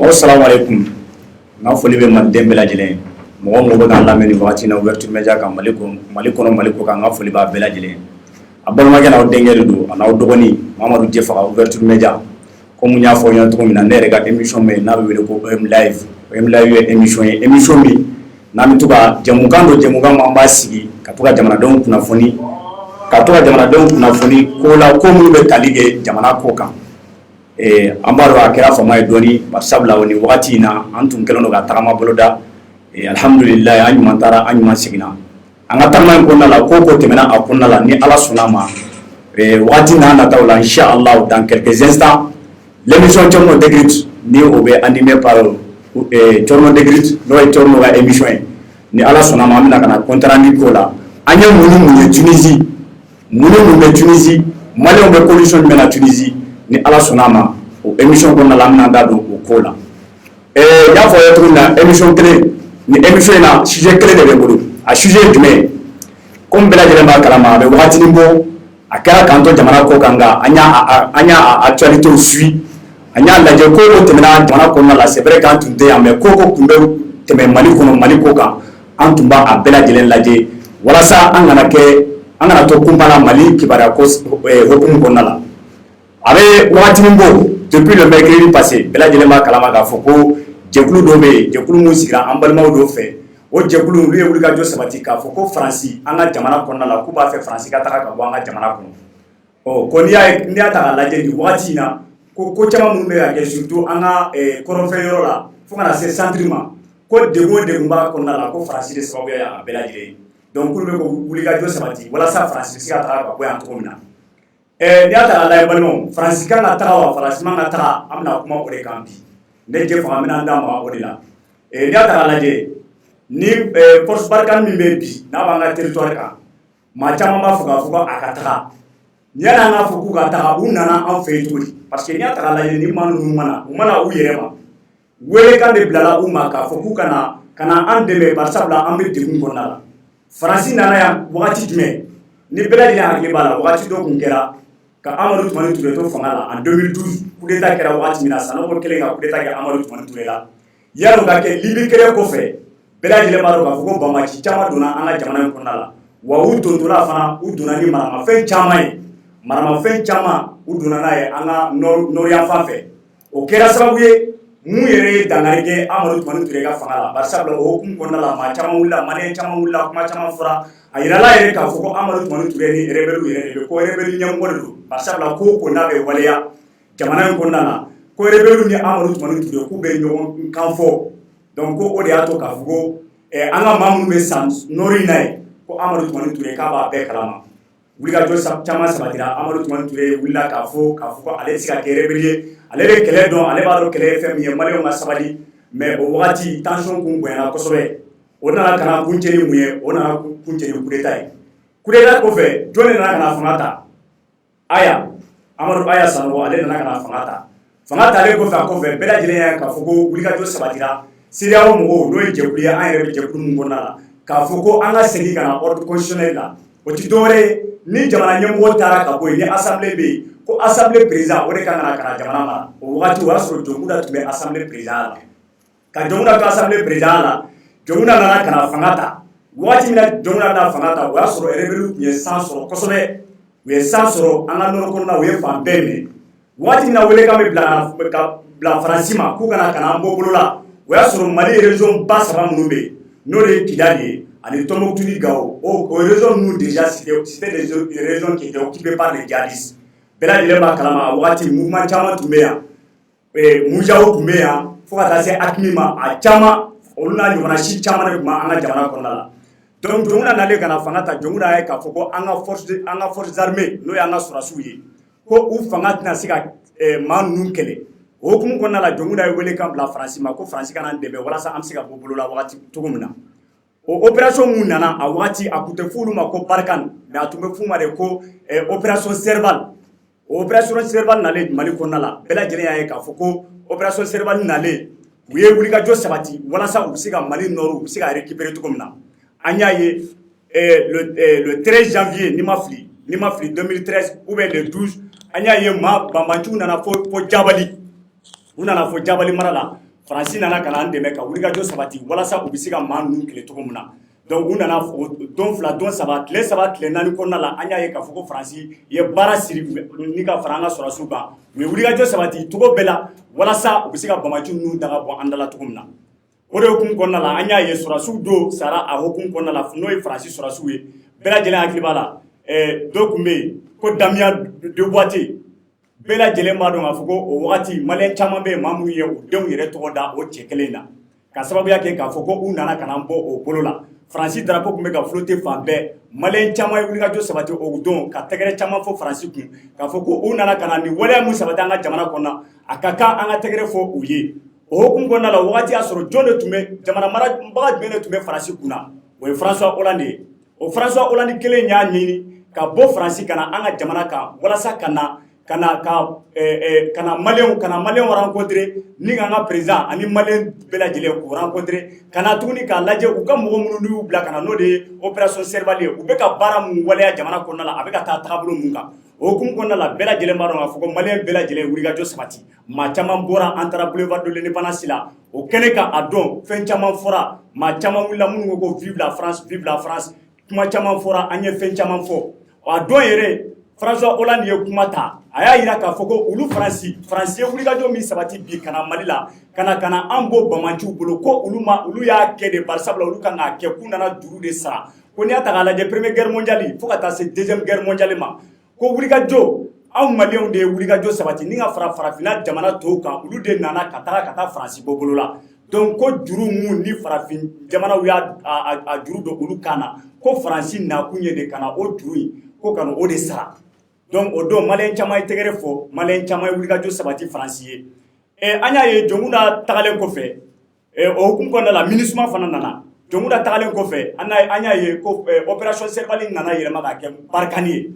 assalamu alaikum. N'a foli bɛ maliden bɛɛ lajɛlen mɔgɔ mɔgɔ bɛ k'an lamɛn nin wagati in na Ouverture Media kan Mali kɔnɔ Mali kɔ kan n ka foli b'a bɛɛ lajɛlen a balimakɛ n'aw denkɛ de don a n'aw dɔgɔnin Mamadu Jɛfaga Ouverture Media comme n y'a fɔ aw ɲɛna cogo min na ne yɛrɛ ka émission bɛ yen n'a bɛ wele ko OM Live ye émission ye émission min n'an bɛ to ka jɛmukan don jɛmukan min an b'a sigi ka to ka jamanadenw kunnafoni ko la ko minnu bɛ tali kɛ jamana ko kan an b'a dɔn a kɛra fama ye dɔɔni bari sabula nin wagati in na an tun kɛlen don ka tagama boloda alhamdulilayi an ɲuman taara an ɲuman seginna an ka tagama in kɔnɔna la ko tɛmɛna a kɔnɔna la ni Ala sɔnna a ma wagati n'a nataw la inchallah dans quelques instants l'émission Thierno Dégrite ni o bɛ animé par Thierno Dégrite n'o ye Thierno ka émission ye ni Ala sɔnna a ma an bɛna ka na compte rendu k'o la an ye mun ye Tunisie mun bɛ Tunisie Maliens bɛ condition jumɛn na Tunisie ni Ala sɔnna a ma o émission kɔnɔna la an bɛna da don o ko la n y'a fɔ aw ye cogo min na émission kelen ni émission in na sujet kelen de bɛ n bolo a sujet ye jumɛn ye comme bɛɛ lajɛlen b'a kalama a bɛ wagatinin bɔ a kɛra k'an to jamana ko kan nka an y'a actualité suit an y'a lajɛ ko tɛmɛna jamana kɔnɔna la c'est vrai k'an tun tɛ yan mais ko tun bɛ tɛmɛ Mali kɔnɔ Mali ko kan an tun b'a bɛɛ lajɛlen lajɛ walasa an kana to kunba la Mali kibaruya ko hokumu kɔnɔna la a bɛ wagatinin bɔ depuis le mercredi passé bɛɛ lajɛlen b'a kalama k'a fɔ ko jɛkulu dɔ bɛ yen jɛkulu min sigira an balimaw dɔ fɛ o jɛkulu olu ye wulikajɔ sabati k'a fɔ ko Faransi an ka jamana kɔnɔna la k'u b'a fɛ Faransi ka taga ka bɔ an ka jamana kɔnɔ ko n'i y'a ta k'a lajɛ nin wagati in na ko caman minnu bɛ ka kɛ surtout an ka kɔrɔnfɛ yɔrɔ la fo ka na se centre ma ko degun b'a kɔnɔna la ko Faransi de sababuya ye a bɛɛ lajɛlen ye donc k'olu bɛ ka wulikajɔ sabati walasa Faransi bɛ se ka taga ka bɔ yan cogo min na n'i y'a ta k'a lajɛ balimaw Faransi kan ka taga wa Faransi man ka taga an bɛna kuma o de kan bi ne Jɛfaga an bɛna an da maga o de la n'i y'a ta k'a lajɛ ni force Barkhane min bɛ bi n'a b'an ka territoire kan maa caman b'a fɔ k'a fɔ a ka taga yanni an k'a fɔ k'u ka taga u nana an fɛ yen cogo di parce que n'i y'a ta k'a lajɛ ni maa ninnu u mana u yɛrɛ ma welekan de bilala u ma k'a fɔ k'u ka na an dɛmɛ bari sabula an bɛ degun kɔnɔna la Faransi nana yan wagati jumɛn ni bɛɛ lajɛlen hakili b'a la wagati dɔ tun kɛra ka Amadu Tumani Ture to fanga la en 2012 coup d'état kɛra wagati min na Sanogo kɛlen ka coup d'état kɛ Amadu Tumani Ture la yanni o ka kɛ Libi kɛlɛ kɔfɛ bɛɛ lajɛlen b'a dɔn k'a fɔ ko banbaaci caman donna an ka jamana in kɔnɔna la wa u dontola fana u donna ni maramafɛn caman u donna n'a ye an ka nɔrɔyan fan fɛ o kɛra sababu ye mun yɛrɛ ye dankari kɛ Amadu Tumani Ture ka fanga la bari sabula o hukumu kɔnɔna la maa caman wulila maliyɛn caman wulila kuma caman fɔra a yirala yɛrɛ k'a fɔ ko Amadu Tumani Ture ni rebelle yɛrɛ de bɛ ko rebelle ɲɛmɔgɔ de don bari sabula ko n'a bɛ waleya jamana in kɔnɔna la ko rebelle ni Amadu Tumani Ture k'u bɛ ɲɔgɔn kan fɔ donc ko o de y'a to k'a fɔ ko an ka maa minnu bɛ san nɔrɔ in na ye ko Amadu Tumani Ture k'a b'a bɛɛ kalama wulikajɔ caman sabatira Amadu Tumani Ture wulila k'a fɔ ko ale tɛ se ka kɛ rebelle ye ale bɛ kɛlɛ dɔn ale b'a dɔn kɛlɛ ye fɛn min ye maliyɛnw ka sabali mais o wagati tension kun bonyana kosɛbɛ o nana ka na kuncɛ ni mun ye o nana kuncɛ ni coup d'état ye coup d'état kɔfɛ jɔn de nana ka na fanga ta Amadu Aya Sanogo ale nana ka na fanga talen kɔfɛ a kɔfɛ bɛɛ lajɛlen y'a k'a fɔ ko wulikajɔ sabatira CEDEAO mɔgɔw n'o ye jɛkulu ye an yɛrɛ bɛ jɛkulu min kɔnɔna la k'a fɔ ko an ka segin ka na ordre constitutionnel la o tɛ dɔwɛrɛ ye ni jamana ɲɛmɔgɔ taara ka bɔ yen ni assemblée bɛ yen ko assemblée président o de kan ka na jamana mara o wagati o y'a sɔrɔ Jomuda tun bɛ assemblée président la ka Jomuda to assemblée président la Jomuda nana ka na fanga ta wagati min na Jomuda nana fanga ta o y'a sɔrɔ rebelle tun ye san sɔrɔ kosɛbɛ u ye san sɔrɔ an ka nɔrɔ kɔnɔna u ye fan bɛɛ minɛ wagati min na welekan bɛ bila Faransi ma k'u kana an bɔ bolo la o y'a sɔrɔ Mali région ba saba minnu bɛ yen n'o de ye Kidali ye ani Tombouctou Gao o région ninnu déjà c'était des régions qui étaient occupées par les djihadistes bɛɛ lajɛlen b'a kalama a wagati mouvement caman tun bɛ yan Mujaw tun bɛ yan fo ka taa se Hakimi ma a caman olu n'a ɲɔgɔnna si caman de tun bɛ an ka jamana kɔnɔna la donc Jomuda nalen ka na fanga ta Jomuda ye k'a fɔ ko an ka forces armées n'o ye an ka sɔrɔdasiw ye ko u fanga tɛna se ka maa ninnu kɛlɛ o hukumu kɔnɔna la Jomuda ye welekan bila Faransi ma ko Faransi ka na an dɛmɛ walasa an bɛ se ka bɔ bolo la wagati cogo min na o opération mun nana a wagati a tun tɛ fɔ olu ma ko Barkhane mais a tun bɛ f'u ma de ko opération Serval o opération Serval nalen Mali kɔnɔna la bɛɛ lajɛlen y'a ye k'a fɔ ko opération Serval nalen u ye wulikajɔ sabati walasa u bɛ se ka Mali nɔrɔ u bɛ se ka récupérer cogo min na an y'a ye le 13 janvier ni ma fili 2013 ou bien le 12 an y'a ye maa banbanciw nana fɔ Jabali u nana fɔ Jabali mara la faransi nana kana an dɛmɛ ka wulikajɔ sabati walasa u bɛ se ka maa ninnu kɛlɛ cogo min na donc u nana don 2 don 3 tile 3 tile 4 kɔnɔna la an y'a ye k'a fɔ ko faransi ye baara siri ni ka fara an ka sɔrɔdasiw kan u ye wulikajɔ sabati cogo bɛɛ la walasa u bɛ se ka bamaci ninnu daga bɔ an dala cogo min na o de hukumu kɔnɔna la an y'a ye sɔrɔdasiw dɔw sara a hukumu kɔnɔna la n'o ye faransi sɔrɔdasiw ye bɛɛ lajɛlen hakili b'a la dɔw tun bɛ yen ko Damien Debuate bɛɛ lajɛlen b'a dɔn k'a fɔ ko o wagati maliyɛn caman bɛ yen maa minnu ye u denw yɛrɛ tɔgɔ da o cɛ kelen in na ka sababuya kɛ k'a fɔ ko u nana ka na bɔ o bolo la faransi drapeau tun bɛ ka flotter fan bɛɛ maliyɛn caman ye wulikajɔ sabati o don ka tɛgɛrɛ caman fɔ faransi kun k'a fɔ ko u nana ka na nin waleya min sabati an ka jamana kɔnɔ a ka kan an ka tɛgɛrɛ fɔ u ye o hukumu kɔnɔna la o wagati y'a sɔrɔ jɔn de tun bɛ jamana marabaga jumɛn de tun bɛ faransi kunna o ye François Hollande ye o François Hollande kelen y'a ɲini ka bɔ faransi ka na an ka jamana kan walasa ka na maliyɛnw rencontrer ni ka an ka président ani maliyɛn bɛɛ lajɛlen k'u rencontrer ka na tuguni k'a lajɛ u ka mɔgɔ minnu y'u bila ka na n'o de ye opération Serval ye u bɛ ka baara mun waleya jamana kɔnɔna la a bɛ ka taa taabolo mun kan o hukumu kɔnɔna la bɛɛ lajɛlen b'a dɔn k'a fɔ ko maliyɛn bɛɛ lajɛlen ye wulikajɔ sabati maa caman bɔra an taara boulevard de l'Indépendance la o kɛnɛ kan a dɔn fɛn caman fɔra maa caman wulila minnu ko ko vive la France kuma caman fɔra an ye fɛn caman fɔ a dɔn yɛrɛ François Hollande ye kuma ta a y'a yira k'a fɔ ko olu faransi ye wulikajɔ min sabati bi ka na Mali la ka na an bɔ bamaciw bolo ko olu y'a kɛ de bari sabula olu kan k'a kɛ k'u nana juru de sara ko n'i y'a ta k'a lajɛ première guerre mondiale fo ka taa se deuxième guerre mondiale ma ko wulikajɔ anw maliyɛnw de ye wulikajɔ sabati ni ka fara farafinna jamana tɔw kan olu de nana ka taa faransi bɔ bolo la donc ko juru mun ni farafin jamanaw y'a juru don olu kan na ko faransi nakun ye de ka na o juru in ko ka o de sara donc o don maliyɛn caman ye tɛgɛrɛ fɔ maliyɛn caman ye wulikajɔ sabati faransi ye an y'a ye Jɔnkuda tagalen kɔfɛ o hukumu kɔnɔna la MINUSMA fana nana Jɔnkuda tagalen kɔfɛ an y'a ye ko opération Serval nana yɛlɛma ka kɛ Barkhane ye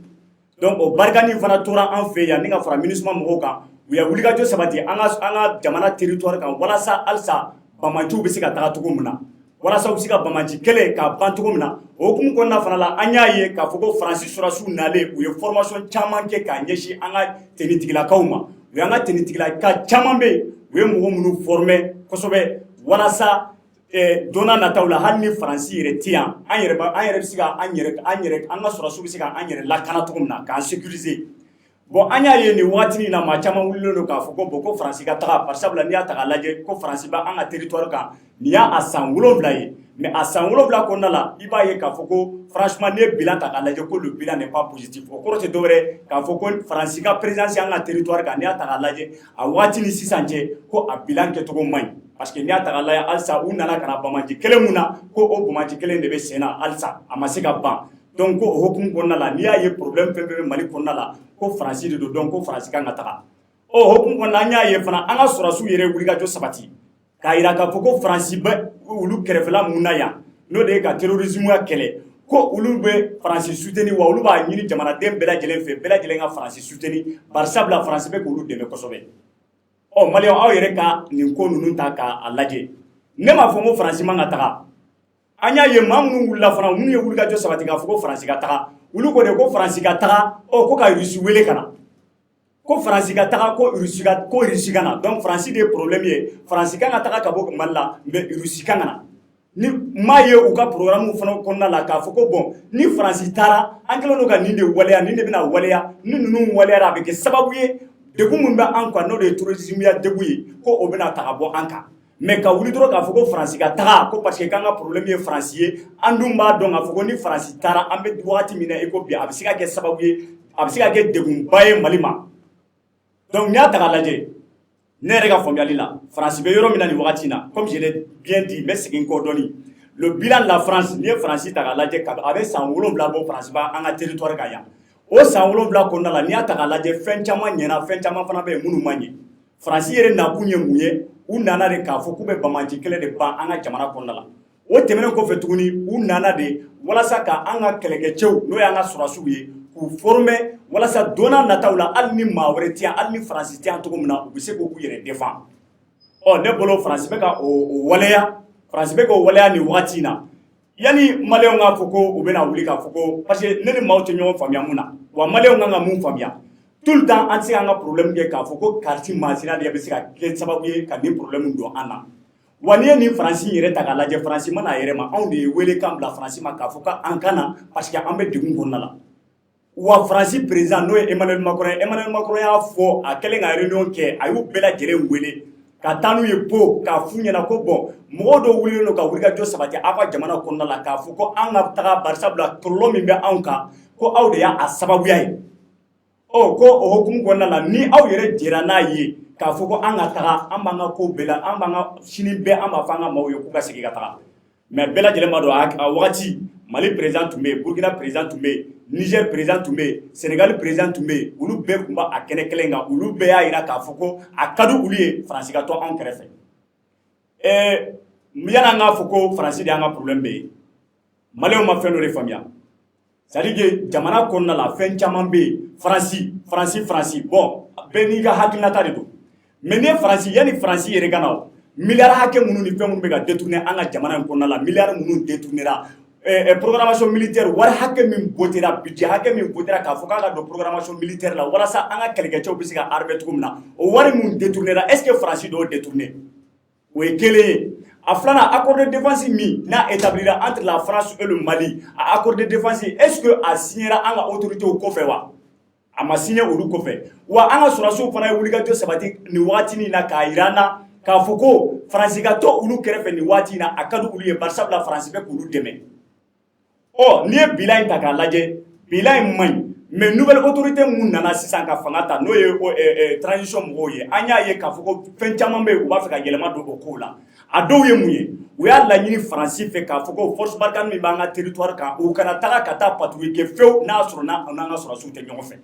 donc o Barkhane fana tora an fɛ yan ni ka fara MINUSMA mɔgɔw kan u ye wulikajɔ sabati an ka jamana territoire kan walasa halisa bamaciw bɛ se ka taga cogo min na walasa u bɛ se ka bamaci kɛlɛ ka ban cogo min na o hukumu kɔnɔna fana la an y'a ye k'a fɔ ko faransi sɔrɔdasiw nalen u ye formation caman kɛ k'a ɲɛsin an ka tenitigilakaw ma u y'an ka tenitigilaka caman bɛ yen u ye mɔgɔ minnu former kosɛbɛ walasa don n'a nataw la hali ni faransi yɛrɛ tɛ yan an yɛrɛ bɛ se ka an ka sɔrɔdasiw bɛ se ka an yɛrɛ lakana cogo min na k'an sécuriser bon an y'a ye nin waati in na maa caman wulilen don k'a fɔ ko ko faransi ka taga bari sabula n'i y'a ta k'a lajɛ ko faransi bɛ an ka territoire kan nin y'a san 7 ye mais a san 7 kɔnɔna la i b'a ye k'a fɔ ko franchement n'i ye bilan ta k'a lajɛ ko le bilan n'est pas positif o kɔrɔ tɛ dɔwɛrɛ k'a fɔ ko faransi ka présence an ka territoire kan n'i y'a ta k'a lajɛ a waati ni sisan cɛ ko a bilan kɛcogo man ɲi parce que n'i y'a ta k'a lajɛ halisa u nana ka na bamaci kelen mun na ko o bamaci kelen de bɛ sen na halisa a ma se ka ban donc ko o hukumu kɔnɔna la n'i y'a ye problème fɛn fɛn bɛ Mali kɔnɔna la ko faransi de don donc ko faransi kan ka taga o hukumu kɔnɔna an y'a ye fana an ka sɔrɔdasiw yɛrɛ wulikajɔ sabati k'a yira k'a fɔ ko faransi bɛ olu kɛrɛfɛla mun na yan n'o de ye ka terrorisme kɛlɛ ko olu bɛ faransi soutenir wa olu b'a ɲini jamanaden bɛɛ lajɛlen fɛ bɛɛ lajɛlen ka faransi soutenir bari sabula faransi bɛ k'olu dɛmɛ kosɛbɛ maliyɛnw aw yɛrɛ ka nin ko ninnu ta k'a lajɛ ne m'a fɔ ko faransi man ka taga an y'a ye maa minnu wulila fana minnu ye wulikajɔ sabati k'a fɔ ko faransi ka taga olu ko de ko faransi ka taga ko ka Rusi wele ka na ko faransi ka taga ko Rusi ka na donc faransi de ye problème ye faransi kan ka taga ka bɔ Mali la mais Rusi kan ka na ni maa ye u ka programme fana kɔnɔna la k'a fɔ ko bon ni faransi taara an kɛlen don ka nin de waleya nin de bɛna waleya ni ninnu waleyara a bɛ kɛ sababu ye degun min bɛ an kan n'o de ye terrorisme ya degun ye ko o bɛna ta ka bɔ an kan mais ka wuli dɔrɔn k'a fɔ ko faransi ka taga ko parce que k'an ka problème ye faransi ye an dun b'a dɔn k'a fɔ ko ni faransi taara an bɛ wagati min na i ko bi a bɛ se ka kɛ sababu ye a bɛ se ka kɛ degunba ye Mali ma donc n'i y'a ta k'a lajɛ ne yɛrɛ ka faamuyali la faransi bɛ yɔrɔ min na nin wagati in na comme je l'ai bien dit n bɛ segin kɔ dɔɔni le bilan de la France n'i ye faransi ta k'a lajɛ a bɛ san 7 bɔ faransi ba an ka territoire kan yan o san 7 kɔnɔna la n'i y'a ta k'a lajɛ fɛn caman ɲɛna fɛn caman fana bɛ yen minnu man ɲɛ faransi yɛrɛ nakun ye mun ye u nana de k'a fɔ k'u bɛ bamaci kɛlɛ de ban an ka jamana kɔnɔna la o tɛmɛnen kɔfɛ tuguni u nana de walasa ka an ka kɛlɛkɛcɛw n'o y'an ka sɔrɔdasiw ye k'u former walasa don n'a nataw la hali ni maa wɛrɛ tɛ yan hali ni faransi tɛ yan cogo min na u bɛ se k'u yɛrɛ défend ne bolo faransi bɛ ka o waleya faransi bɛ k'o waleya nin wagati in na yanni maliyɛnw k'a fɔ ko u bɛna wuli k'a fɔ ko parce que ne ni maaw tɛ ɲɔgɔn faamuya mun na wa maliyɛnw kan ka mun faamuya tout le temps an tɛ se k'an ka problème kɛ k'a fɔ ko carte masina de bɛ se ka kɛ sababu ye ka nin problème don an na wa n'i ye nin Faransi yɛrɛ ta k'a lajɛ Faransi mana a yɛrɛ ma anw de ye wele kan bila Faransi ma k'a fɔ k'an ka na parce que an bɛ degun kɔnɔna la wa Faransi président n'o ye Emmanuel Macron y'a fɔ a kɛlen ka réunion kɛ a y'u bɛɛ lajɛlen wele ka taa n'u ye po k'a f'u ɲɛna ko bon mɔgɔ dɔw wulilen don ka wulikajɔ sabati aw ka jamana kɔnɔna la k'a fɔ ko an ka taga barisabula kɔlɔlɔ min bɛ anw kan ko aw de y'a sababuya ye ko o hukumu kɔnɔna la ni aw yɛrɛ jɛra n'a ye k'a fɔ ko an ka taga an b'an ka ko bɛɛ la an b'an ka sini bɛɛ an b'a fɔ an ka maaw ye k'u ka segin ka taga mais bɛɛ lajɛlen b'a dɔn a wagati Mali président tun bɛ yen Burkina président tun bɛ yen Niger président tun bɛ yen Sénégal président tun bɛ yen olu bɛɛ tun b'a kɛnɛ kelen kan olu bɛɛ y'a jira k'a fɔ ko a ka di olu ye Faransi ka to anw kɛrɛfɛ yan'an k'a fɔ ko Faransi de y'an ka problème bɛ yen Maliyɛnw ma fɛn dɔ de faamuya c'est-à-dire que jamana kɔnɔna la fɛn caman bɛ yen Faransi bon bɛɛ n'i ka hakilinata de don mais ni ye Faransi yanni Faransi yɛrɛ ka na miliyari hakɛ minnu ni fɛn minnu bɛ ka détourner an ka jamana in kɔnɔna la miliyari minnu détournera programmation militaire wari hakɛ min botera budget hakɛ min botera k'a fɔ k'a ka don programmation militaire la walasa an ka kɛlɛkɛcɛw bɛ se ka armée cogo min na o wari min détournera est-ce que Faransi dɔw détourner o ye kelen ye a filanan accord de défense min n'a établira entre la France et le Mali a accord de défense est-ce que a signera an ka autorités kɔfɛ wa a ma signé olu kɔfɛ wa an ka sɔrɔdasiw fana ye wulikajɔ sabati nin wagati nin na k'a jira an na k'a fɔ ko Faransi ka to olu kɛrɛfɛ nin waati in na a ka di olu ye barisabula Faransi bɛ k'olu dɛmɛ n'i ye bilan in ta k'a lajɛ bilan in man ɲi mais nouvelle autorité mun nana sisan ka fanga ta n'o ye transition mɔgɔw ye an y'a ye k'a fɔ ko fɛn caman bɛ yen u b'a fɛ ka yɛlɛma don o kow la a dɔw ye mun ye u y'a laɲini Faransi fɛ k'a fɔ ko force Barkhane min b'an ka territoire kan u kana taga ka taa patrouille kɛ fewu n'a sɔrɔ n'an ka sɔrɔdasiw tɛ ɲɔgɔn fɛ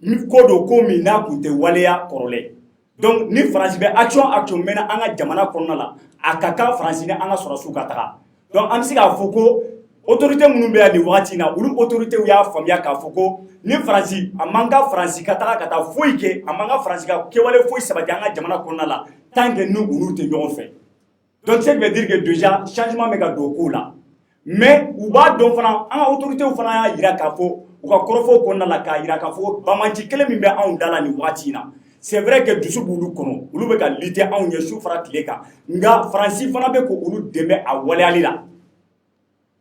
ni ko don ko min n'a kun tɛ waleya kɔrɔlen donc ni Faransi bɛ action mɛnna an ka jamana kɔnɔna la a ka kan Faransi ni an ka sɔrɔdasiw ka taga donc an bɛ se k'a fɔ ko autorité minnu bɛ yan nin wagati in na olu autorités y'a faamuya k'a fɔ ko ni Faransi a man kan Faransi ka taga ka taa foyi kɛ a man kan Faransi ka kɛwale foyi sabati an ka jamana kɔnɔna la tant que ni olu tɛ ɲɔgɔn fɛ donc ce qui veut dire que déjà changement bɛ ka don o kow la mais u b'a dɔn fana an ka autorités fana y'a jira k'a fɔ u ka kɔrɔfɔw kɔnɔna la k'a jira k'a fɔ bamaji kelen min bɛ anw da la nin wagati in na c'est vrai que dusu b'olu kɔnɔ olu bɛ ka lutter anw ɲɛ su fara tile kan nka Faransi fana bɛ k'olu dɛmɛ a waleyali la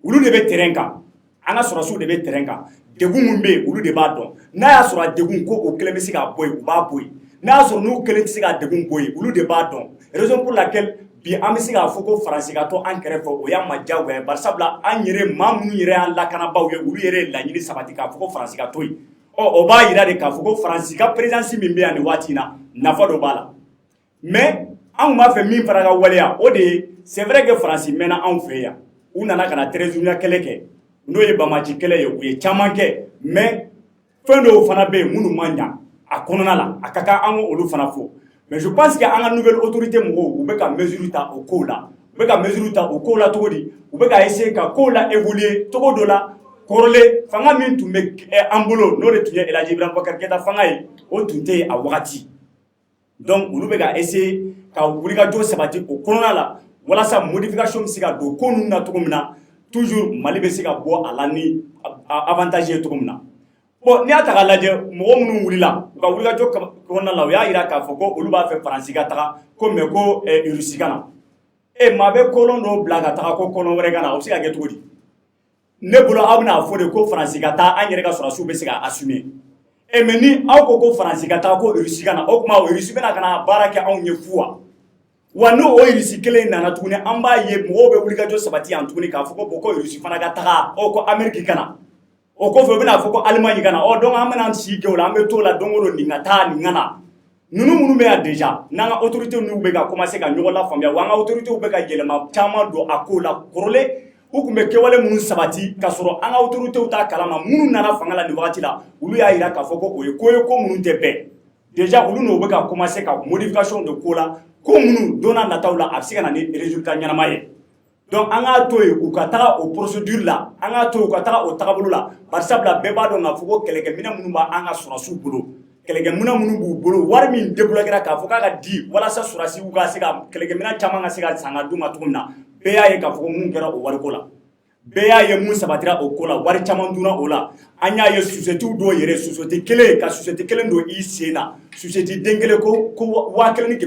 olu de bɛ terrain kan an ka sɔrɔdasiw de bɛ terrain kan degun min bɛ yen olu de b'a dɔn n'a y'a sɔrɔ a degun ko o kelen bɛ se ka bɔ yen u b'a bɔ yen n'a y'a sɔrɔ n'u kelen tɛ se ka degun bɔ yen olu de b'a dɔn raison pour laquelle bi an bɛ se k'a fɔ ko Faransi ka to an kɛrɛfɛ o y'a ma diyagoya ye barisabula an yɛrɛ maa minnu yɛrɛ y'an lakanabaaw ye olu yɛrɛ ye laɲini sabati k'a fɔ ko Faransi ka to yen o b'a jira de k'a fɔ ko Faransi ka présidence min bɛ yan nin waati in na nafa dɔ b'a la mais an tun b'a fɛ min fana ka waleya o de ye c'est vrai que Faransi mɛnna anw fɛ yan u nana ka na trésorier kɛlɛ kɛ n'o ye bamaji kɛlɛ ye u ye caman kɛ mais fɛn dɔw fana bɛ yen minnu man ɲa a kɔnɔna la a ka kan an k'olu fana fɔ mais je pense que an ka nouvelle autorité mɔgɔw u bɛ ka mesure ta o kow la u bɛ ka mesure ta o kow la cogo di u bɛ ka essayer ka kow la évoluer cogo dɔ la kɔrɔlen fanga min tun bɛ an bolo n'o de tun ye El Hadji Ibrahima Boubacar Keïta fanga ye o tun tɛ yen a wagati donc olu bɛ ka essayer ka wulikajɔ sabati o kɔnɔna la walasa modification bɛ se ka don ko ninnu na cogo min na toujours Mali bɛ se ka bɔ a la ni avantage ye cogo min na bon n'i y'a ta k'a lajɛ mɔgɔ minnu wulila u ka wulikajɔ kɔnɔna la u y'a jira k'a fɔ ko olu b'a fɛ Faransi ka taga ko mais ko Russie ka na maa bɛ kolon dɔw bila ka taga ko kolon wɛrɛ ka na o bɛ se ka kɛ cogo di ne bolo aw bɛna fɔ de ko Faransi ka taa an yɛrɛ ka sɔrɔdasiw bɛ se ka assumer mais ni aw ko Faransi ka taa ko Russie ka na o tuma Russie bɛna ka na baara kɛ anw ye fu wa n'o Russie kelen nana tuguni an b'a ye mɔgɔw bɛ wulikajɔ sabati yan tuguni k'a fɔ ko bon ko Russie fana ka taga ko Amérique ka na o kɔfɛ u bɛna fɔ ko Allemagne ka na donc an bɛna si kɛ o la an bɛ t'o la don o don nin ka taa nin ka na ninnu minnu bɛ yan déjà n'an ka autorités n'u bɛ ka commencer ka ɲɔgɔn lafaamuya wa an ka autorités bɛ ka yɛlɛma caman don a ko la kɔrɔlen u tun bɛ kɛwale minnu sabati ka sɔrɔ an ka autorités t'a kalama minnu nana fanga la nin wagati la olu y'a jira k'a fɔ ko o ye ko minnu tɛ bɛn déjà olu n'u bɛ ka commencer ka modification de ko la ko minnu don n'a nataw la a bɛ se ka na ni résultat ɲɛnama ye donc an k'a to yen u ka taga o procédure la an k'a to yen u ka taga o tagabolo la barisabula bɛɛ b'a dɔn k'a fɔ ko kɛlɛkɛminɛ minnu b'an ka sɔrɔdasiw bolo kɛlɛkɛminɛ minnu b'u bolo wari min débloquera k'a fɔ k'a ka di walasa sɔrɔdasiw ka se ka kɛlɛkɛminɛ caman ka se ka san ka d'u ma cogo min na bɛɛ y'a ye k'a fɔ ko mun kɛra o wariko la bɛɛ y'a ye mun sabatira o ko la wari caman dunna o la an y'a ye société dɔw yɛrɛ société kelen ka société kelen don i sen na société den kelen ko 1500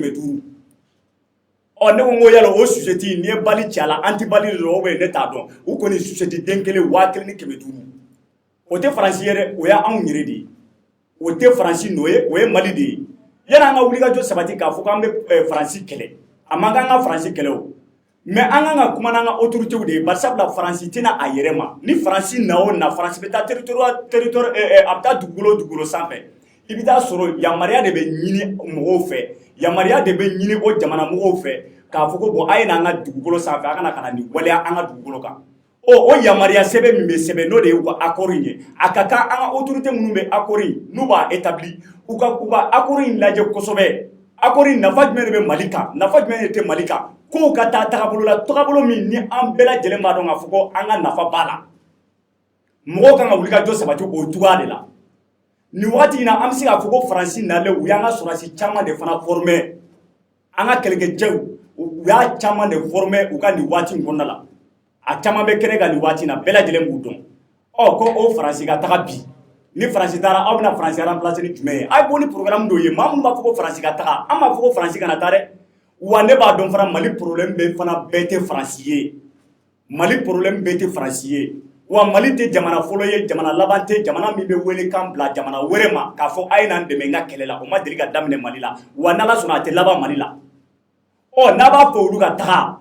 ne ko n ko yala o société ni ye bali ci a la anti bali de don ne t'a dɔn u kɔni société den kelen 1500 o tɛ faransi ye dɛ o y'anw yɛrɛ de ye o tɛ faransi nɔ ye o ye mali de ye yani an ka wulikajɔ sabati k'a fɔ k'an bɛ faransi kɛlɛ a man kan ka faransi kɛlɛ o mais an kan ka kuma n'an ka autorités de ye bari sabula faransi tɛna a yɛrɛ ma ni faransi na o na faransi bɛ taa territoire a bɛ taa dugukolo sanfɛ i bɛ taa sɔrɔ yamaruya de bɛ ɲini mɔgɔw fɛ yamaruya de bɛ ɲini o jamana mɔgɔw fɛ k'a fɔ ko bon a ye n'an ka dugukolo sanfɛ a kana ka na nin waleya an ka dugukolo kan o yamaruya sɛbɛn min bɛ sɛbɛn n'o de ye u ka accord in ye a ka kan an ka autorité minnu bɛ accord in n'u b'a établi u ka accord in lajɛ kosɛbɛ accord in nafa jumɛn de bɛ Mali kan nafa jumɛn de tɛ Mali kan k'o ka taa tagabolo la tagabolo min ni an bɛɛ lajɛlen b'a dɔn k'a fɔ ko an ka nafa b'a la mɔgɔw kan ka wuli ka jɔ sabati o cogoya de la nin wagati in na an bɛ se k'a fɔ ko faransi nalen u y'an ka sɔrɔdasi caman de fana former an ka kɛlɛkɛcɛw u y'a caman de former u ka nin waati in kɔnɔna la a caman bɛ kɛnɛ kan nin waati in na bɛɛ lajɛlen b'u dɔn ko o faransi ka taga bi ni faransi taara aw bɛna faransi remplacer ni jumɛn ye a ye bɔ ni programme dɔw ye maa minnu b'a fɔ ko faransi ka taga an b'a fɔ ko faransi kana taa dɛ wa ne b'a dɔn fana Mali problème bɛ fana bɛɛ tɛ faransi ye Mali problème bɛɛ tɛ faransi ye wa Mali tɛ jamana fɔlɔ ye jamana laban tɛ jamana min bɛ wele kan bila jamana wɛrɛ ma k'a fɔ a ye n'an dɛmɛ n ka kɛlɛ la o ma deli ka daminɛ Mali la wa n'Ala sɔnna a tɛ laban Mali la n'a b'a fɔ olu ka taga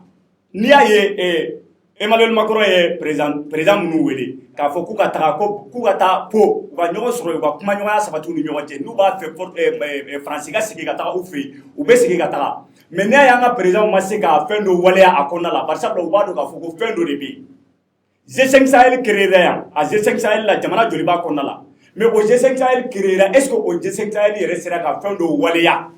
n'i y'a ye Emmanuel Macron ye président minnu wele k'a fɔ k'u ka taga k'u ka taa po u ka ɲɔgɔn sɔrɔ u ka kumaɲɔgɔnya sabati u ni ɲɔgɔn cɛ n'u b'a fɛ faransi ka segin ka taga u fɛ yen u bɛ segin ka taga mais n'i y'a ye an ka président ma se ka fɛn dɔ waleya a kɔnɔna la bari sabula u b'a dɔn k'a fɔ ko fɛn dɔ de bɛ yen G5 Sahel créé yan a G5 Sahel la jamana joli b'a kɔnɔna la mais o G5 Sahel créé est-ce que o G5 Sahel yɛrɛ sera ka fɛn dɔ waleya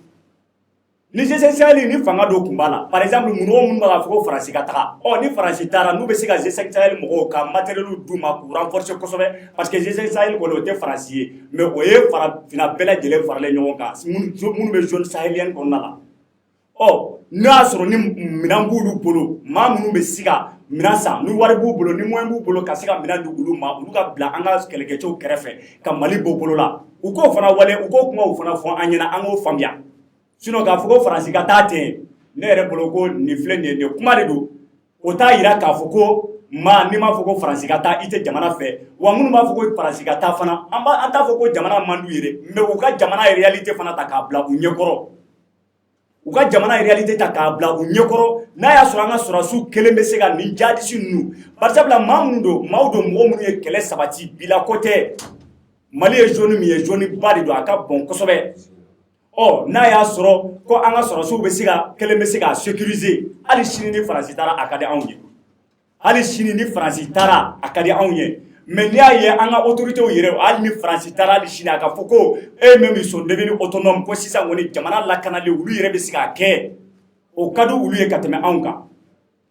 ni G5 Sahel ni fanga dɔ tun b'a la par exemple mɔgɔ minnu b'a fɔ ko faransi ka taga ni faransi taara n'u bɛ se ka G5 Sahel mɔgɔw ka matériel d'u ma k'u renforcer kosɛbɛ parce que G5 Sahel kɔni o tɛ faransi ye mais o ye farafinna bɛɛ lajɛlen faralen ɲɔgɔn kan minnu bɛ zone sahélienne kɔnɔna la n'o y'a sɔrɔ ni minɛn b'olu bolo maa minnu bɛ se ka minɛn san ni wari b'u bolo ni moyen b'u bolo ka se ka minɛn di olu ma olu ka bila an ka kɛlɛkɛcɛw kɛrɛfɛ ka Mali bɔ bolo la u k'o fana wale u k'o kumaw fana fɔ an ɲɛna an k'o faamuya sinon k'a fɔ ko faransi ka taa ten ne yɛrɛ bolo ko nin filɛ nin ye nin kuma de don o t'a yira k'a fɔ ko n'i m'a fɔ ko faransi ka taa i tɛ jamana fɛ wa minnu b'a fɔ ko faransi ka taa fana an t'a fɔ ko jamana man d'u ye dɛ mais u ka jamana réalité fana ta k'a bila u ɲɛkɔrɔ u ka jamana réalité ta k'a bila u ɲɛkɔrɔ n'a y'a sɔrɔ an ka sɔrɔdasiw kelen bɛ se ka nin jadisi ninnu bari sabula maaw don mɔgɔ minnu ye kɛlɛ sabati bila ko tɛ Mali ye zone min ye zone ba de don a ka bon kosɛbɛ n'a y'a sɔrɔ ko an ka sɔrɔdasiw bɛ se ka kelen bɛ se ka sécuriser hali sini ni faransi taara a ka di anw ye hali sini ni faransi taara a ka di anw ye mais n'i y'a ye an ka autorités yɛrɛ hali ni faransi taara hali sini a ka fɔ ko même ils sont devenus autonomes ko sisan kɔni jamana lakanali olu yɛrɛ bɛ se k'a kɛ o ka di olu ye ka tɛmɛ anw kan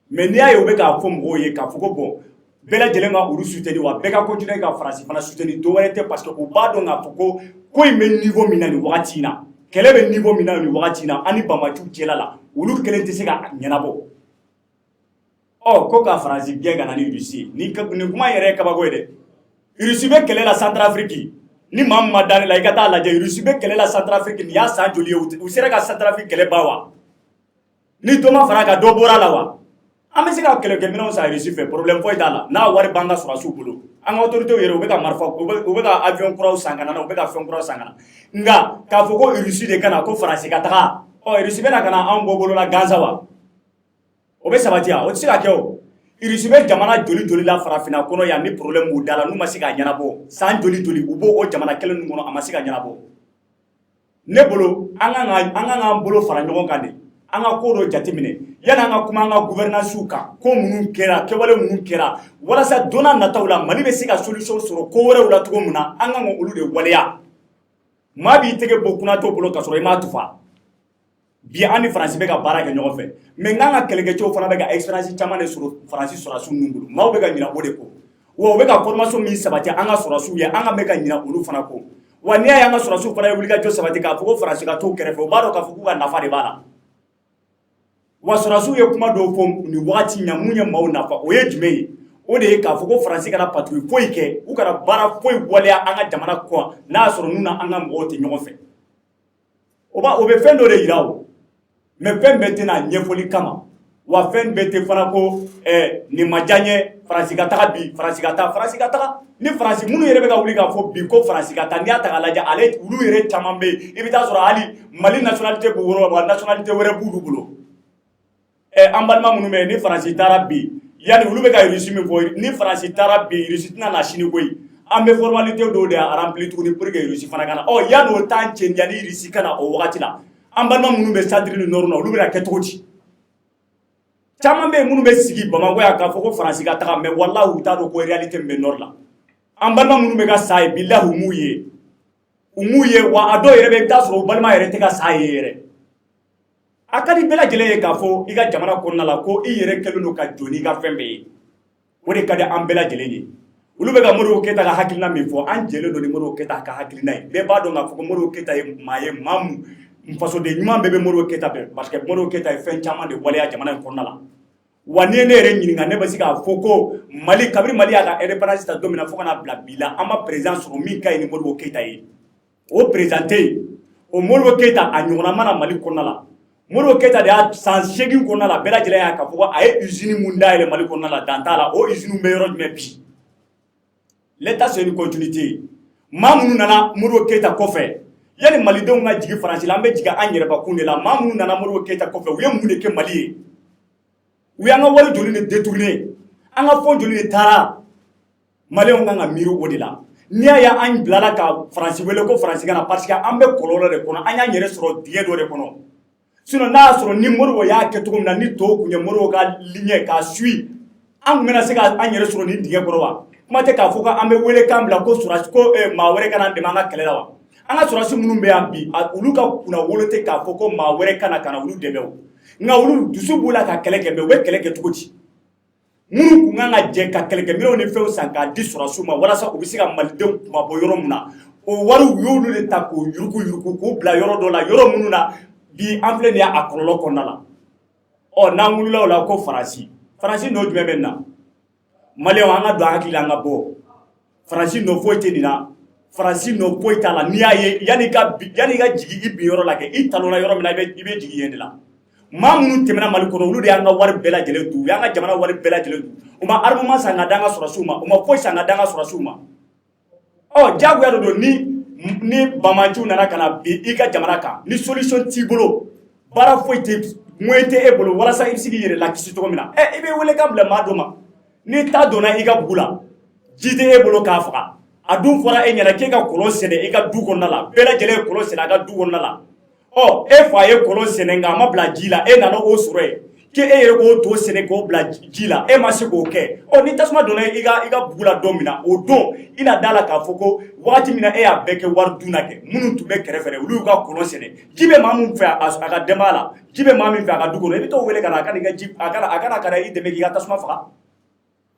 mais n'i y'a ye u bɛ k'a fɔ mɔgɔw ye k'a fɔ ko bon bɛɛ lajɛlen ka olu soutenir wa bɛɛ ka continuer ka faransi fana soutenir dɔ wɛrɛ tɛ parce que u b'a dɔn k'a fɔ ko in bɛ niveau min na nin wagati in na kɛlɛ bɛ niveau min na nin wagati in na an ni banbaaciw cɛla la olu kelen tɛ se ka ɲɛnabɔ ko ka faransi gɛn ka na ni Russie nin kuma yɛrɛ ye kabako ye dɛ Russie bɛ kɛlɛ la Centrafrique ni maa min ma da ne la i ka taa lajɛ Russie bɛ kɛlɛ la Centrafrique nin y'a san joli ye u sera ka Centrafrique kɛlɛ ban wa ni dɔ ma fara ka dɔ bɔra la wa an bɛ se ka kɛlɛkɛminɛnw san Russie fɛ problème foyi t'a la n'a wari b'an ka sɔrɔdasiw bolo an ka autorités yɛrɛ u bɛ ka marifa u bɛ ka avion kuraw san ka na u bɛ ka fɛn kuraw san ka na nka k'a fɔ ko Russie de ka na ko faransi ka taga Russie bɛ na ka na anw bɔ bolola gansan wa o bɛ sabati wa o tɛ se ka kɛ o Russie bɛ jamana joli la farafinna kɔnɔ yan ni problème b'u da la n'u ma se k'a ɲɛnabɔ san joli u b'o jamana kelen ninnu kɔnɔ a ma se ka ɲɛnabɔ ne bolo an kan k'an bolo fara ɲɔgɔn kan de an ka ko dɔ jateminɛ yani an ka kuma an ka gouvernance kan ko minnu kɛra kɛwale minnu kɛra walasa don n'a nataw la Mali bɛ se ka solution sɔrɔ ko wɛrɛw la cogo min na an kan ka olu de waleya maa b'i tɛgɛ bɔ kunnatɔ bolo ka sɔrɔ i m'a tufa bi an ni faransi bɛ ka baara kɛ ɲɔgɔn fɛ mais n ka kɛlɛkɛcɛw fana bɛ ka expérience caman de sɔrɔ faransi sɔrɔdasiw ninnu bolo maaw bɛ ka ɲina o de ko wa u bɛ ka formation min sabati an ka sɔrɔdasiw ye an ka bɛ ka ɲina olu fana ko wa n'i y'a ye an ka sɔrɔdasiw fana ye wulikajɔ sabati k'a fɔ ko faransi ka t'u kɛrɛfɛ u b'a dɔn k'a fɔ k'u ka nafa de b'a la wa sɔrɔdasiw ye kuma dɔw fɔ nin wagati in na mun ye maaw nafa o ye jumɛn ye o de ye k'a fɔ ko Faransi kana patrouille foyi kɛ u kana baara foyi waleya an ka jamana kɔ n'a sɔrɔ n'u na an ka mɔgɔw tɛ ɲɔgɔn fɛ o bɛ fɛn dɔ de yira o mais fɛn bɛɛ tɛna ɲɛfɔli kama wa fɛn bɛɛ tɛ fana ko nin ma diya n ye Faransi ka taga bi Faransi ka taga ni Faransi minnu yɛrɛ bɛ ka wuli k'a fɔ bi ko Faransi ka taa n'i y'a ta k'a lajɛ ale olu yɛrɛ caman bɛ yen i bɛ taa sɔrɔ hali Mali nationalité b'u bolo wa nationalité wɛrɛ b'olu bolo an balima minnu bɛ yen ni Faransi taara bi yani olu bɛ ka Russie min fɔ ni Faransi taara bi Russie tɛna na sini koyi an bɛ formalité dɔw de remplir tuguni pour que Russie fana ka na yani o temps cɛ yani Russie ka na o wagati la an balima minnu bɛ centre ni nord na olu bɛna kɛ cogo di caman bɛ yen minnu bɛ sigi Bamakɔ yan k'a fɔ ko Faransi ka taga mais wallahi u t'a dɔn ko réalité min bɛ nord la an balima minnu bɛ ka sa ye billahi u m'u ye wa a dɔw yɛrɛ bɛ i bɛ taa sɔrɔ u balima yɛrɛ tɛ ka sa ye yɛrɛ a ka di bɛɛ lajɛlen ye k'a fɔ i ka jamana kɔnɔna la ko i yɛrɛ kɛlen don ka jɔ n'i ka fɛn bɛɛ ye o de ka di an bɛɛ lajɛlen ye olu bɛ ka Modibo Keyita ka hakilina min fɔ an jɛlen don ni Modibo Keyita ka hakilina ye bɛɛ b'a dɔn k'a fɔ ko Modibo Keyita ye maa min fasoden ɲuman bɛɛ bɛ Modibo Keyita bɛɛ parce que Modibo Keyita ye fɛn caman de waleya jamana in kɔnɔna la wa n'i ye ne yɛrɛ ɲininka ne bɛ se k'a fɔ ko Mali kabini Mali y'a ka indépendance ta don min na fo ka n'a bila bi la an ma président sɔrɔ min ka ɲi ni Modibo Keyita ye o président tɛ yen o Modibo Keyita a ɲɔgɔnna mana Mali kɔnɔna la Modibo Keyita de y'a san 8 kɔnɔna la bɛɛ lajɛlen y'a k'a fɔ ko a ye usine mun dayɛlɛ Mali kɔnɔna la dan t'a la o usine bɛ yɔrɔ jumɛn bi l'état c'est une continuité maa minnu nana Modibo Keyita kɔfɛ yani malidenw ka jigi Faransi la an bɛ jigin an yɛrɛbakun de la maa minnu nana Modibo Keyita kɔfɛ u ye mun de kɛ Mali ye u y'an ka wari joli de détourné an ka fond joli de taara maliyɛnw kan ka miiri o de la n'i y'a ye an bilala ka Faransi wele ko Faransi ka na parce que an bɛ kɔlɔlɔ de kɔnɔ an y'an yɛrɛ sɔrɔ dingɛ dɔ de kɔnɔ sinon n'a y'a sɔrɔ ni Modibo y'a kɛ cogo min na ni tɔw kun ye Modibo ka ligne k'a suit an tun bɛna se ka an yɛrɛ sɔrɔ nin dingɛ kɔrɔ wa kuma tɛ k'a fɔ ko an bɛ wele kan bila ko surasi ko maa wɛrɛ ka na dɛmɛ an ka kɛlɛ la wa an ka surasi minnu bɛ yan bi olu ka kunna wolo tɛ k'a fɔ ko maa wɛrɛ ka na olu dɛmɛ o nka olu dusu b'u la ka kɛlɛ kɛ mais u bɛ kɛlɛ kɛ cogo di minnu kun kan ka jɛ ka kɛlɛkɛminɛnw ni fɛnw san k'a di surasiw ma walasa u bɛ se ka malidenw kumabɔ yɔrɔ min na o wari u y'olu de ta k'o yuruku k'o bila yɔrɔ dɔ la yɔrɔ minnu na bi an filɛ nin ye a kɔlɔlɔ kɔnɔna la n'an wulila o la ko Faransi n'o jumɛn bɛ nin na maliyɛnw an ka don an hakili la an ka bɔ Faransi nɔ foyi tɛ nin na Faransi nɔ foyi t'a la n'i y'a ye yanni i ka jigin i bin yɔrɔ la kɛ i talonna yɔrɔ min na i bɛ jigin yen de la maa minnu tɛmɛna Mali kɔnɔ olu de y'an ka wari bɛɛ lajɛlen dun u y'an ka jamana wari bɛɛ lajɛlen dun u ma armement san ka d'an ka sɔrɔsiw ma u ma foyi san ka d'an ka sɔrɔsiw ma diyagoya de don ni bamanciw nana ka na bin i ka jamana kan ni solution t'i bolo baara foyi tɛ moyen tɛ e bolo walasa i bɛ se k'i yɛrɛ lakisi cogo min na i bɛ wele kan bila maa dɔ ma n'i ta donna i ka bugu la ji tɛ e bolo k'a faga a dun fɔra e ɲɛna k'e ka kɔlɔn sɛnɛ i ka du kɔnɔna la bɛɛ lajɛlen ye kɔlɔn sɛnɛ a ka du kɔnɔna la e fa ye kɔlɔn sɛnɛ nka a ma bila ji la e nana o sɔrɔ yen k'e yɛrɛ k'o to sɛnɛ k'o bila ji la e ma se k'o kɛ ni tasuma donna i ka bugu la don min na o don i na da la k'a fɔ ko wagati min na e y'a bɛɛ kɛ wari dun na kɛ minnu tun bɛ kɛrɛfɛ olu y'u ka kɔlɔn sɛnɛ ji bɛ maa min fɛ a ka denbaya la ji bɛ maa min fɛ a ka du kɔnɔ i bɛ t'o wele ka na a kana ka na i dɛmɛ k'i ka tasuma faga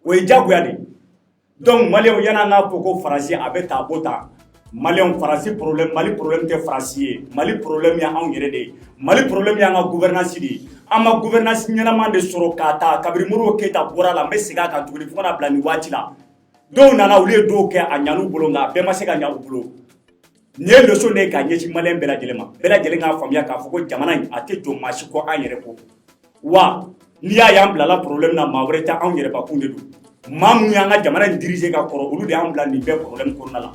o ye diyagoya de donc maliyɛnw yan'an k'a fɔ ko Faransi a bɛ ta a b'o ta maliyɛnw Faransi problème Mali problème tɛ Faransi ye Mali problème y'anw yɛrɛ de ye Mali problème y'an ka gouvernance de ye an ma gouvernance ɲɛnama de sɔrɔ k'a ta kabini Modibo Keyita bɔra la n bɛ segin a kan tuguni fo ka na bila nin waati la dɔw nana olu ye dɔw kɛ a ɲan'u bolo nka a bɛɛ ma se ka ɲa u bolo nin ye leçon de ye k'a ɲɛsin maliyɛn bɛɛ lajɛlen ma bɛɛ lajɛlen k'a faamuya k'a fɔ ko jamana in a tɛ jɔ maa si kɔ an yɛrɛ kɔ wa n'i y'a ye an bilala problème na maa wɛrɛ tɛ anw yɛrɛbakun de don maa minnu y'an ka jamana in diriger ka kɔrɔ olu de y'an bila nin bɛɛ problème kɔnɔna la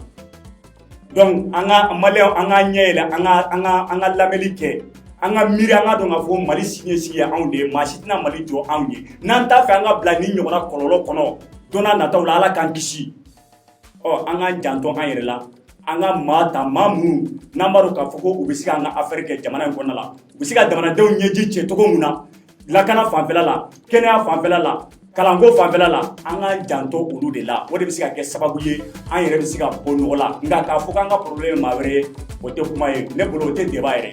donc an ka maliyɛnw an ka ɲɛ yɛlɛ an ka lamɛnni kɛ an ka miiri an ka dɔn k'a fɔ Mali siniɲɛsigi ye anw de ye maa si tɛna Mali jɔ anw ye n'an t'a fɛ an ka bila nin ɲɔgɔnna kɔlɔlɔ kɔnɔ don n'a nataw la Ala k'an kisi an k'an janto an yɛrɛ la an ka maa ta maa minnu n'an b'a dɔn k'a fɔ ko u bɛ se k'an ka affaire kɛ jamana in kɔnɔna la u bɛ se ka jamanadenw ɲɛji cɛ cogo min na lakana fanfɛla la kɛnɛya fanfɛla la kalanko fanfɛla la an k'an janto olu de la o de bɛ se ka kɛ sababu ye an yɛrɛ bɛ se ka bɔ nɔgɔ la nka k'a fɔ k'an ka problème ye maa wɛrɛ ye o tɛ kuma ye ne bolo o tɛ débat yɛrɛ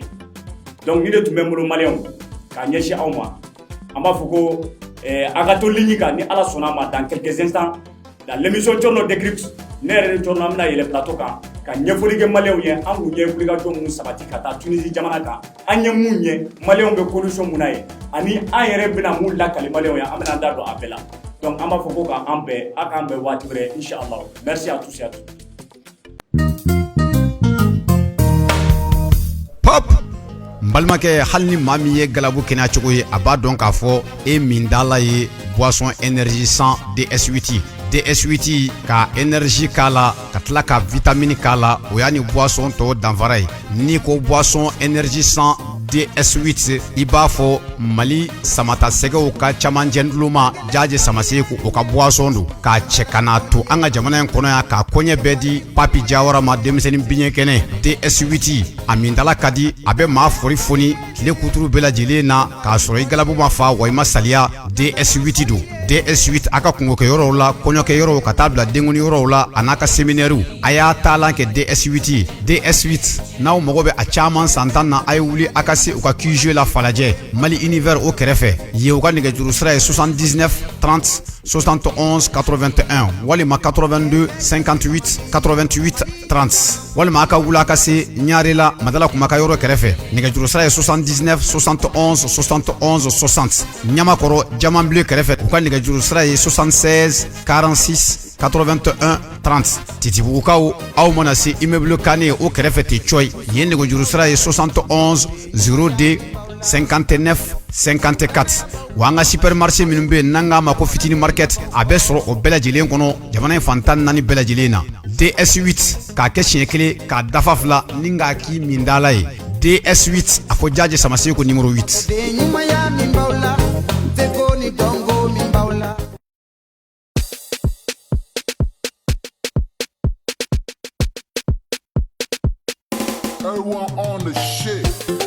donc ni de tun bɛ n bolo maliyɛnw k'a ɲɛsin aw ma an b'a fɔ ko a ka to ligne kan ni Ala sɔnna a ma dans quelques instants dans l'émission Thierno Décrypte ne yɛrɛ ni Thierno an bɛna yɛlɛ plateau kan ka ɲɛfɔli kɛ maliyɛnw ye an kun ye wulikajɔ minnu sabati ka taa Tunisie jamana kan an ye mun ye maliyɛnw bɛ condition mun na ye ani an yɛrɛ bɛna mun lakali maliyɛnw ye an bɛna an da don a bɛɛ la donc an b'a fɔ ko k'an bɛn a k'an bɛn waati wɛrɛ inshallah. Merci à tous et à toutes. Pop Mbalmakɛ hali ni maa min ye galabu kɛnɛya cogo ye a b'a dɔn k'a fɔ e min dala ye boisson énergisant DS8 DS8 ka énergie k'a la ka tila ka vitamine k'a la o y'a ni boisson tɔw danfara ye n'i ko boisson énergisant DS8 i b'a fɔ Mali samata sɛgɛw ka caman jɛnduluma Jaje Samaseku o ka boisson do k'a cɛ ka n'a to an ka jamana in kɔnɔ yan k'a koɲɛ bɛɛ di Papi Jawara ma denmisɛnnin biɲɛ kɛnɛ DS8 a mintala ka di a bɛ maa fori foni tile kuturu bɛɛ lajɛlen na k'a sɔrɔ i galabu ma fa wa i ma saliya DS8 do DS8 a ka kungokɛyɔrɔw la kɔɲɔkɛyɔrɔw ka taa bila denkuni yɔrɔw la a n'a ka séminaire a y'a taalan kɛ DS8 DS8 n'aw mago bɛ a caman san tan na a ye wuli a ka se u ka QG la Falajɛ Mali univers o kɛrɛfɛ ye u ka nɛgɛjuru sira ye 79 30 71 81 walima 82 58 88 30 walima a ka wuli a ka se Ɲare la Madala Kumaka yɔrɔ kɛrɛfɛ nɛgɛjuru sira ye 79 71 71 60 Ɲamakɔrɔ Jamanbile kɛrɛfɛ u ka nɛgɛjuru sira ye 76 46 81 30 Titibugukaw aw mana se immeuble Kane o kɛrɛfɛ te coy yen nɛgɛjuru sira ye 71 0D 59 54 wa an ka supermarché minnu bɛ yen n'an k'a ma ko fitini market a bɛ sɔrɔ o bɛɛ lajɛlen kɔnɔ jamana in fan tan naani bɛɛ lajɛlen na DS8 k'a kɛ siɲɛ kelen k'a dafa fila ni k'a k'i min dala ye DS8 a ko Jaje Samaseku numéro 8. Everyone on the shit.